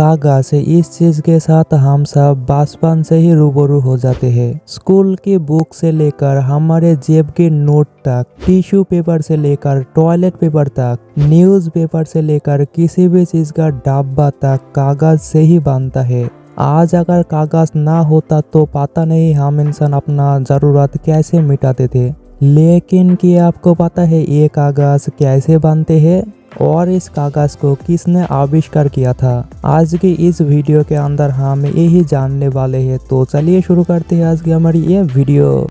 कागज इस चीज के साथ हम सब बचपन से ही रूबरू हो जाते हैं। स्कूल की बुक से लेकर हमारे जेब की नोट तक, टिश्यू पेपर से लेकर टॉयलेट पेपर तक, न्यूज पेपर से लेकर किसी भी चीज का डब्बा तक कागज से ही बनता है। आज अगर कागज ना होता तो पता नहीं हम इंसान अपना जरूरत कैसे मिटाते थे। लेकिन क्या आपको पता है ये कागज कैसे बनते हैं और इस कागज को किसने आविष्कार किया था? आज की इस वीडियो के अंदर हम यही जानने वाले हैं। तो चलिए शुरू करते हैं आज की हमारी ये वीडियो।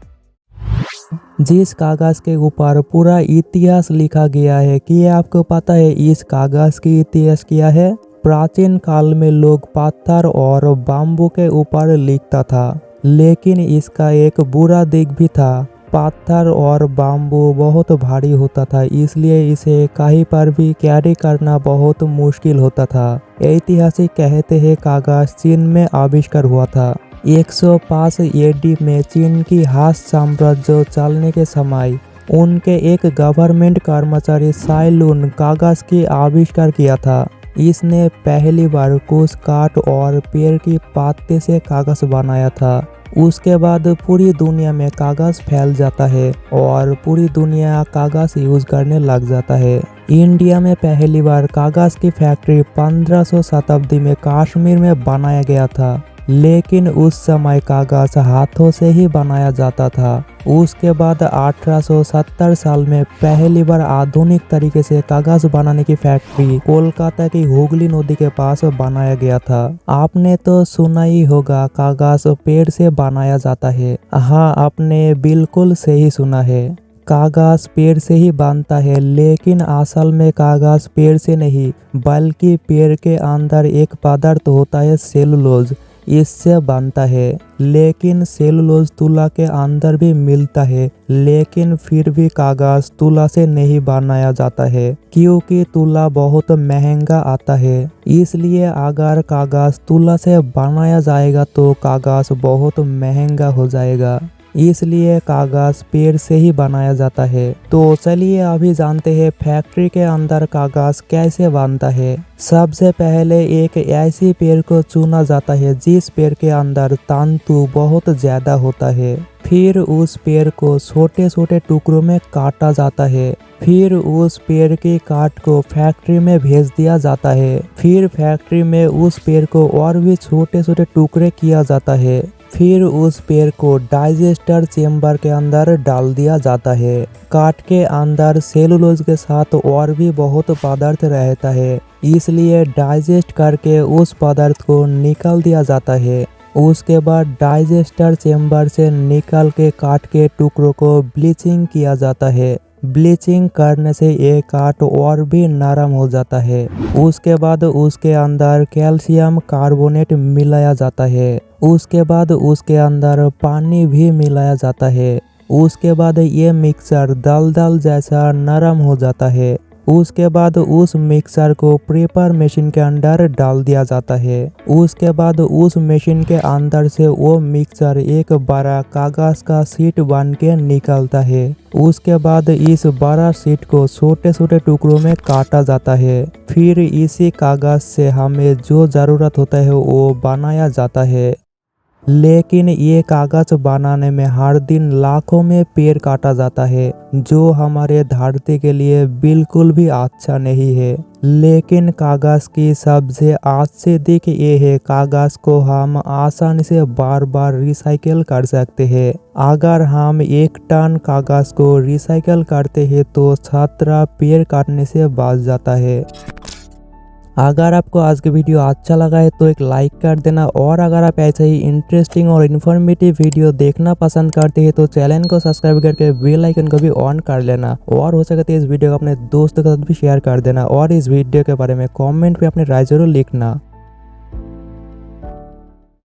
जिस कागज के ऊपर पूरा इतिहास लिखा गया है, कि आपको पता है इस कागज की इतिहास क्या है? प्राचीन काल में लोग पत्थर और बाम्बू के ऊपर लिखता था, लेकिन इसका एक बुरा दिक भी था। पत्थर और बाम्बू बहुत भारी होता था, इसलिए इसे कहीं पर भी कैरी करना बहुत मुश्किल होता था। ऐतिहासिक कहते हैं कागज चीन में आविष्कार हुआ था। 105 AD में चीन की हान साम्राज्य चलने के समय उनके एक गवर्नमेंट कर्मचारी साई लुन कागज की आविष्कार किया था। इसने पहली बार कुछ काठ और पेड़ की पत्ते से कागज बनाया था। उसके बाद पूरी दुनिया में कागज फैल जाता है और पूरी दुनिया कागज यूज करने लग जाता है। इंडिया में पहली बार कागज की फैक्ट्री 1500 शताब्दी में कश्मीर में बनाया गया था, लेकिन उस समय कागज हाथों से ही बनाया जाता था। उसके बाद 1870 साल में पहली बार आधुनिक तरीके से कागज बनाने की फैक्ट्री कोलकाता की हुगली नदी के पास बनाया गया था। आपने तो सुना ही होगा कागज पेड़ से बनाया जाता है। हाँ, आपने बिल्कुल सही सुना है, कागज पेड़ से ही बनता है। लेकिन असल में कागज पेड़ से नहीं, बल्कि पेड़ के अंदर एक पदार्थ होता है सेलुलोज, इससे बनता है। लेकिन सेलुलोज तुला के अंदर भी मिलता है, लेकिन फिर भी कागज तुला से नहीं बनाया जाता है, क्योंकि तुला बहुत महंगा आता है। इसलिए अगर कागज तुला से बनाया जाएगा तो कागज बहुत महंगा हो जाएगा, इसलिए कागज पेड़ से ही बनाया जाता है। तो चलिए अभी जानते हैं फैक्ट्री के अंदर कागज कैसे बनता है। सबसे पहले एक ऐसी पेड़ को चुना जाता है जिस पेड़ के अंदर तंतु बहुत ज्यादा होता है। फिर उस पेड़ को छोटे छोटे टुकड़ों में काटा जाता है। फिर उस पेड़ की काट को फैक्ट्री में भेज दिया जाता है। फिर फैक्ट्री में उस पेड़ को और भी छोटे छोटे टुकड़े किया जाता है। फिर उस पेड़ को डाइजेस्टर चेम्बर के अंदर डाल दिया जाता है। काट के अंदर सेलुलोज के साथ और भी बहुत पदार्थ रहता है, इसलिए डाइजेस्ट करके उस पदार्थ को निकाल दिया जाता है। उसके बाद डाइजेस्टर चेम्बर से निकाल के काट के टुकड़ों को ब्लीचिंग किया जाता है। ब्लीचिंग करने से ये काट और भी नरम हो जाता है। उसके बाद उसके अंदर कैल्शियम कार्बोनेट मिलाया जाता है। उसके बाद उसके अंदर पानी भी मिलाया जाता है। उसके बाद ये मिक्सर दलदल जैसा नरम हो जाता है। उसके बाद उस मिक्सर को प्रेपर मशीन के अंदर डाल दिया जाता है। उसके बाद उस मशीन के अंदर से वो मिक्सर एक बड़ा कागज का शीट बन के निकलता है। उसके बाद इस बड़ा शीट को छोटे छोटे टुकड़ों में काटा जाता है। फिर इसी कागज से हमें जो जरूरत होता है वो बनाया जाता है। लेकिन ये कागज बनाने में हर दिन लाखों में पेड़ काटा जाता है, जो हमारे धरती के लिए बिल्कुल भी अच्छा नहीं है। लेकिन कागज की सबसे अच्छी दिक ये है, कागज को हम आसानी से बार बार रिसाइकिल कर सकते हैं। अगर हम 1 टन कागज को रिसाइकिल करते हैं तो 17 पेड़ काटने से बच जाता है। अगर आपको आज की वीडियो अच्छा लगा है तो एक लाइक कर देना, और अगर आप ऐसे ही इंटरेस्टिंग और इन्फॉर्मेटिव वीडियो देखना पसंद करते हैं तो चैनल को सब्सक्राइब करके बेल आइकन को भी ऑन कर लेना, और हो सके तो इस वीडियो को अपने दोस्तों के साथ भी शेयर कर देना, और इस वीडियो के बारे में कमेंट पे अपनी राय जरूर लिखना।